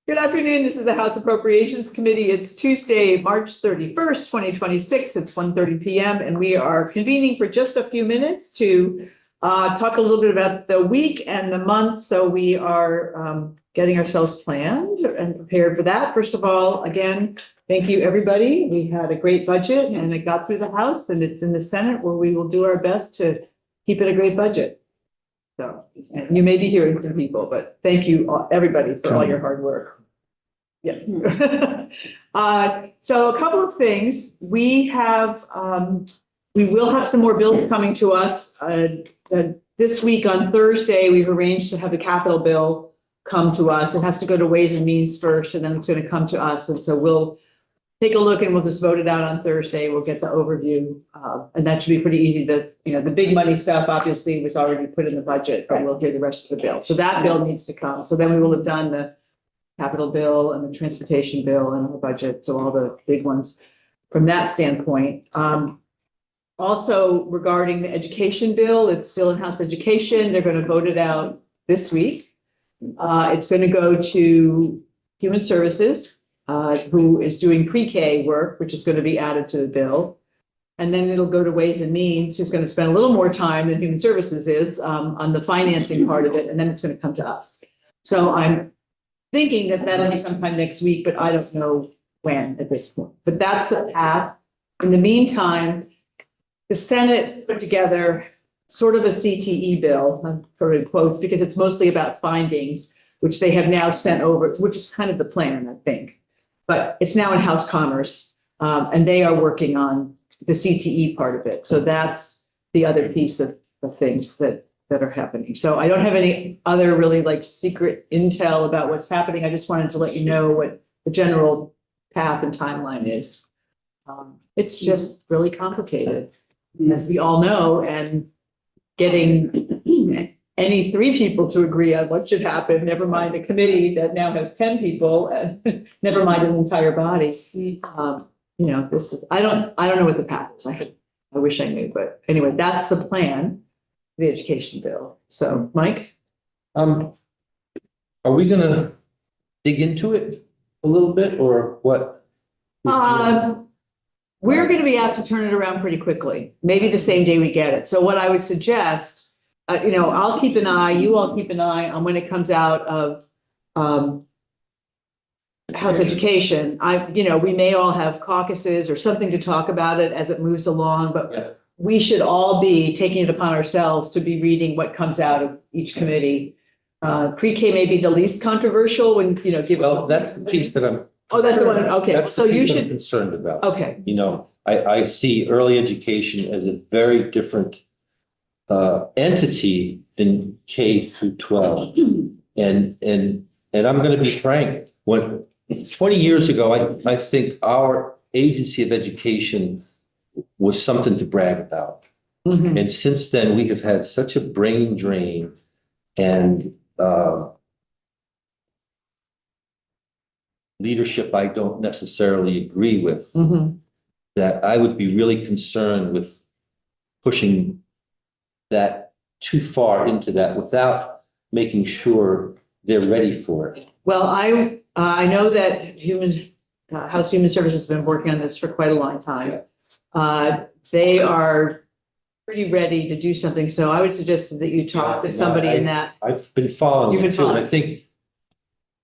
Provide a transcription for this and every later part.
Good afternoon. This is the House Appropriations Committee. It's Tuesday, March 31st, 2026. It's 1:30 p.m. and we are convening for just a few minutes to talk a little bit about the week and the month. So we are getting ourselves planned and prepared for that. First of all, again, thank you, everybody. We had a great budget and it got through the House and it's in the Senate where we will do our best to keep it a great budget. So, and you may be hearing from people, but thank you, everybody, for all your hard work. Yeah. So a couple of things. We will have some more bills coming to us. This week on Thursday, we've arranged to have the capital bill come to us. It has to go to Ways and Means first, and then it's going to come to us. And so we'll take a look and we'll just vote it out on Thursday. We'll get the overview, and that should be pretty easy. The big money stuff obviously was already put in the budget, but we'll hear the rest of the bill. So that bill needs to come. So then we will have done the capital bill and the transportation bill and the budget. So all the big ones from that standpoint. Also regarding the education bill, it's still in House Education. They're going to vote it out this week. It's going to go to Human Services, who is doing pre-K work, which is going to be added to the bill. And then it'll go to Ways and Means, who's going to spend a little more time than Human Services is on the financing part of it. And then it's going to come to us. So I'm thinking that that'll be sometime next week, but I don't know when at this point. But that's the path. In the meantime, the Senate put together sort of a CTE bill, I'm putting in quotes, because it's mostly about findings, which they have now sent over, which is kind of the plan, I think. But it's now in House Commerce, and they are working on the CTE part of it. So that's the other piece of things that are happening. So I don't have any other really secret intel about what's happening. I just wanted to let you know what the general path and timeline is. It's just really complicated, as we all know, and getting any three people to agree on what should happen, never mind a committee that now has 10 people, and never mind an entire body. This is, I don't know what the path is. I wish I knew, but anyway, that's the plan. The education bill. So, Mike? Are we gonna dig into it a little bit or what? We're going to be asked to turn it around pretty quickly, maybe the same day we get it. So what I would suggest, I'll keep an eye, you all keep an eye on when it comes out of House Education. We may all have caucuses or something to talk about it as it moves along, but we should all be taking it upon ourselves to be reading what comes out of each committee. Pre-K may be the least controversial when, Well, that's the piece that I'm. Oh, that's the one. Okay. That's so the piece you should. I'm concerned about. Okay. I see early education as a very different entity than K through 12. And I'm going to be frank, when 20 years ago, I think our agency of education was something to brag about. Mm-hmm. And since then, we have had such a brain drain and leadership I don't necessarily agree with, that I would be really concerned with pushing that too far into that without making sure they're ready for it. Well, I know that House Human Services has been working on this for quite a long time. They are pretty ready to do something. So I would suggest that you talk to somebody in that. I've been following it too. And I think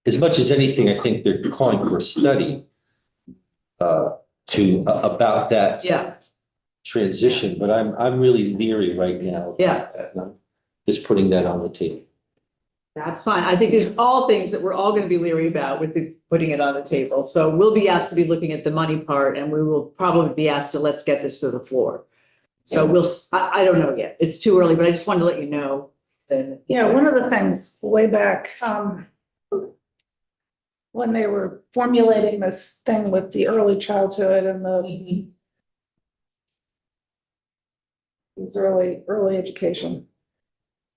as much as anything, I think they're calling for a study about that transition. But I'm really leery right now. Yeah. Just putting that on the table. That's fine. I think there's all things that we're all going to be leery about with putting it on the table. So we'll be asked to be looking at the money part, and we will probably be asked to let's get this to the floor. So I don't know yet. It's too early, but I just wanted to let you know. One of the things way back when they were formulating this thing with the early childhood and the early education.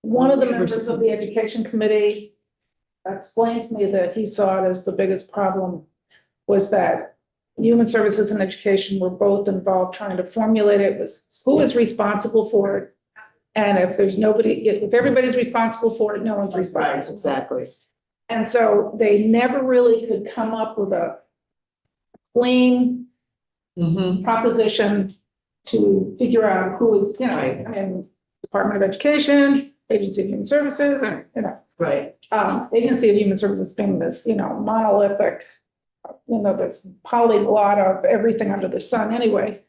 One of the members of the education committee explained to me that he saw it as the biggest problem was that Human Services and Education were both involved trying to formulate it, was who is responsible for it. And if there's nobody, if everybody's responsible for it, no one's responsible. Right, exactly. And so they never really could come up with a clean proposition to figure out who is, you know, I mean, Department of Education, Agency of Human Services, and, you know, Right. Agency of Human Services being this, you know, monolithic, you know, this polyglot of everything under the sun anyway.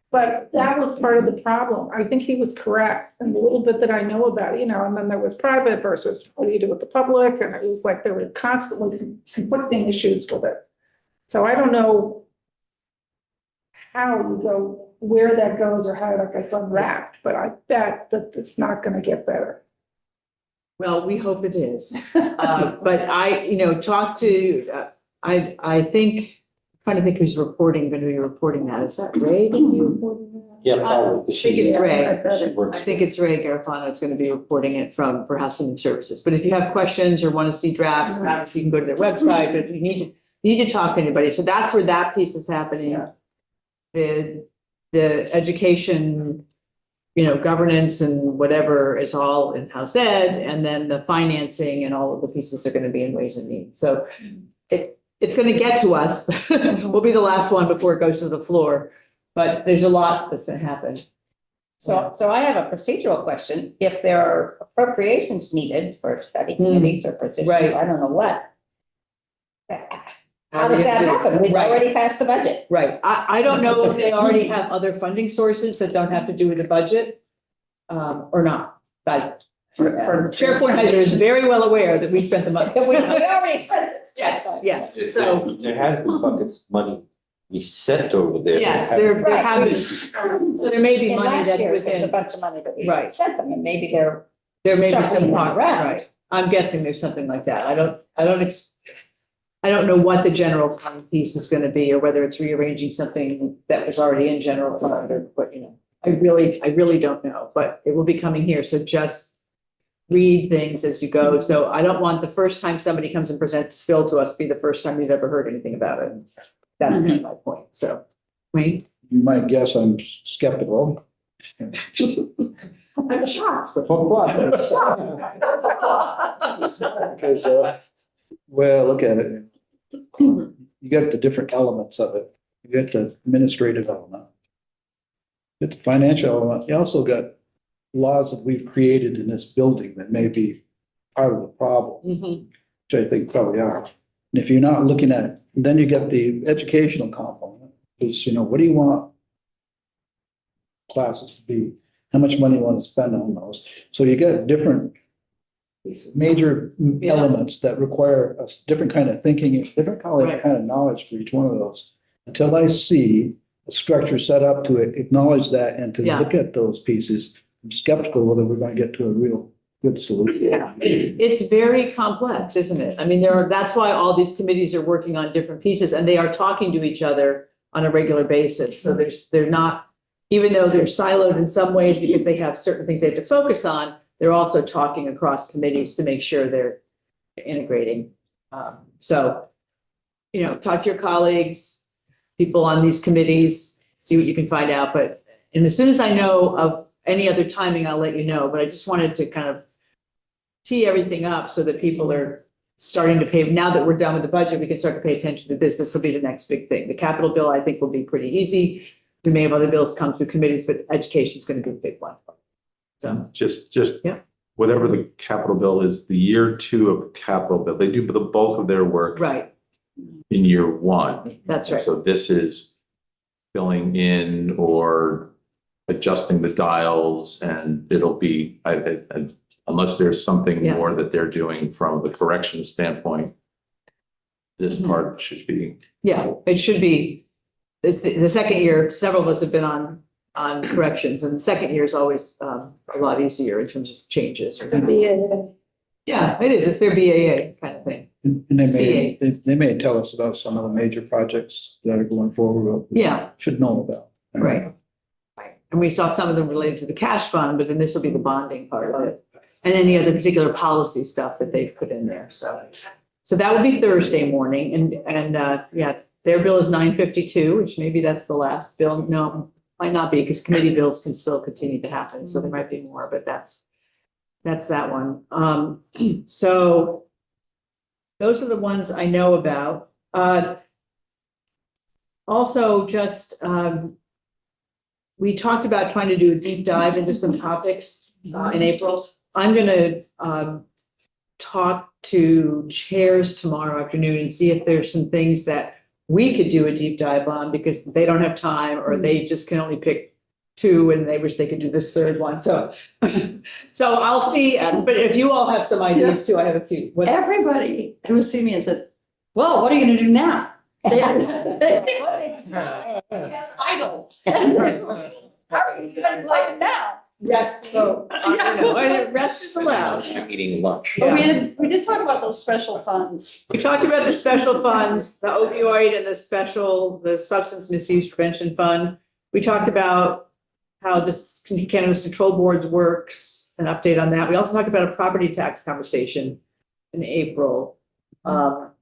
But that was part of the problem. I think he was correct in the little bit that I know about it, you know, and then there was private versus what do you do with the public? And it was like there were constantly conflicting issues with it. So I don't know how you go, where that goes or how that gets unwrapped, but I bet that it's not going to get better. Well, we hope it is. But I, you know, talked to, I think, trying to think who's reporting, going to be reporting that. Is that Ray? Yeah, probably, because I think it's she's, Ray. she works. I think it's Ray Garofano that's going to be reporting it from House Human Services. But if you have questions or want to see drafts, obviously you can go to their website, but if you need to talk to anybody. So that's where that piece is happening. Yeah. The education, you know, governance and whatever is all in-house ed, and then the financing and all of the pieces are going to be in Ways and Means. So it's going to get to us. We'll be the last one before it goes to the floor, but there's a lot that's going to happen. So I have a procedural question. If there are appropriations needed for study committees or positions, Right. I don't know what. How does that happen? We've Right. already passed the budget. Right. I don't know if they already have other funding sources that don't have to do with the budget, or not. But Chair Kornheiser is very well aware that we spent the money. We already spent it. Yes, so, There has been buckets of money we sent over there. yes, there Right. have, so there may be In money last that's year, there was a within, bunch of money that we Right. sent them, and maybe they're, there may be some shuffling that part, around. right. I'm guessing there's something like that. I don't know what the general fund piece is gonna be, or whether it's rearranging something that was already in general fund, or what, you know. I really don't know, but it will be coming here, so just read things as you go. So I don't want the first time somebody comes and presents this bill to us be the first time you've ever heard anything about it. That's kind of my point, so. Wayne? You might guess I'm skeptical. I'm shocked. Because, well, look at it. You got the different elements of it. You got the administrative element. You got the financial element. You also got laws that we've created in this building that may be part of the problem, which I think probably are. And if you're not looking at it, then you get the educational component, is, you know, what do you want classes to be? How much money you want to spend on those? So you get different major elements that require a different kind of thinking, different kind of knowledge for each one of those. Until I see a structure set up to acknowledge that and to look at those pieces, I'm skeptical whether we're going to get to a real good solution. Yeah, it's very complex, isn't it? I mean, that's why all these committees are working on different pieces, and they are talking to each other on a regular basis. So they're not, even though they're siloed in some ways because they have certain things they have to focus on, they're also talking across committees to make sure they're integrating. So, you know, talk to your colleagues, people on these committees, see what you can find out. And as soon as I know of any other timing, I'll let you know. But I just wanted to kind of tee everything up so that people are starting to pay. Now that we're done with the budget, we can start to pay attention to this. This will be the next big thing. The capital bill, I think, will be pretty easy. We may have other bills come through committees, but education is going to be a big one. So Just Yeah. whatever the capital bill is, the year two of capital bill, they do the bulk of their work right, in year one. that's right. So this is filling in or adjusting the dials, and it'll be, unless there's something Yeah. more that they're doing from the correction standpoint, this part should be. Yeah, it should be. It's the second year, several of us have been on corrections, and the second year is always a lot easier in terms of changes. Yeah, it is. It's their BAA kind of thing. And they may tell us about some of the major projects that are going forward. Yeah. Should know about. Right. And we saw some of them related to the cash fund, but then this will be the bonding part of it. And any other particular policy stuff that they've put in there. So that will be Thursday morning. And yeah, their bill is 952, which maybe that's the last bill. No, might not be, because committee bills can still continue to happen. So there might be more, but that's that one. So those are the ones I know about. Also, just, we talked about trying to do a deep dive into some topics in April. I'm gonna talk to chairs tomorrow afternoon and see if there's some things that we could do a deep dive on because they don't have time or they just can only pick two and they wish they could do this third one. So, so I'll see. But if you all have some ideas too, I have a few. What's- Everybody who see me and said, well, what are you gonna do now? Yes, idle. How are you gonna play it now? Yes, so, rest is allowed. You're eating lunch. But we did talk about those special funds. We talked about the special funds, the opioid and the substance misuse prevention fund. We talked about how this cannabis control board works, an update on that. We also talked about a property tax conversation in April.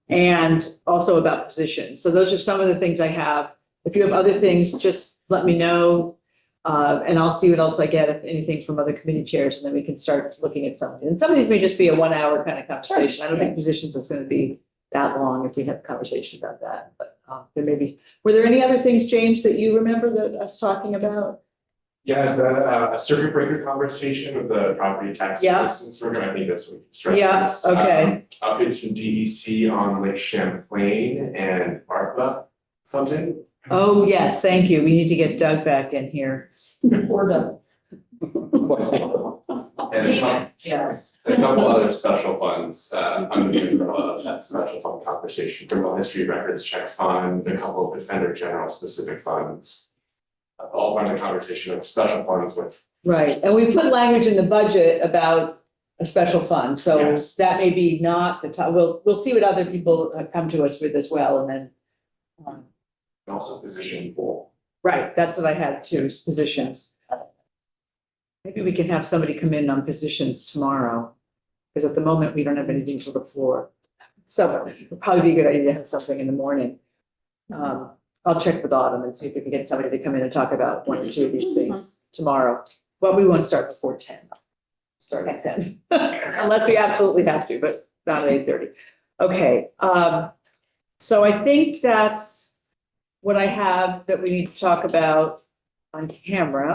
And also about positions. So those are some of the things I have. If you have other things, just let me know. And I'll see what else I get, if anything from other committee chairs, and then we can start looking at something. And some of these may just be a 1 hour kind of conversation. I don't think positions is going to be that long if we have a conversation about that, but there may be. Were there any other things, James, that you remember that us talking about? Yeah, is that a circuit breaker conversation with the property tax Yeah. assistance program? I think that's what. Strike Yeah, this. okay. Updates from DEC on Lake Champlain and ARPA funding. Oh, yes, thank you. We need to get Doug back in here. Or the. And Yeah. a couple other special funds, under the umbrella of that special fund conversation, criminal history records check fund, a couple of defender general specific funds. All run the conversation of special funds with. Right, and we put language in the budget about a special fund, so Yes. that may be not the top, we'll see what other people come to us with as well, and then. And also position pool. Right, that's what I had too, is positions. Maybe we can have somebody come in on positions tomorrow, because at the moment, we don't have anything to look for. So it'd probably be a good idea to have something in the morning. I'll check with Autumn and see if we can get somebody to come in and talk about one or two of these things tomorrow. Well, we won't start before 10. Start at 10, unless we absolutely have to, but not at 8:30. Okay, so I think that's what I have that we need to talk about on camera.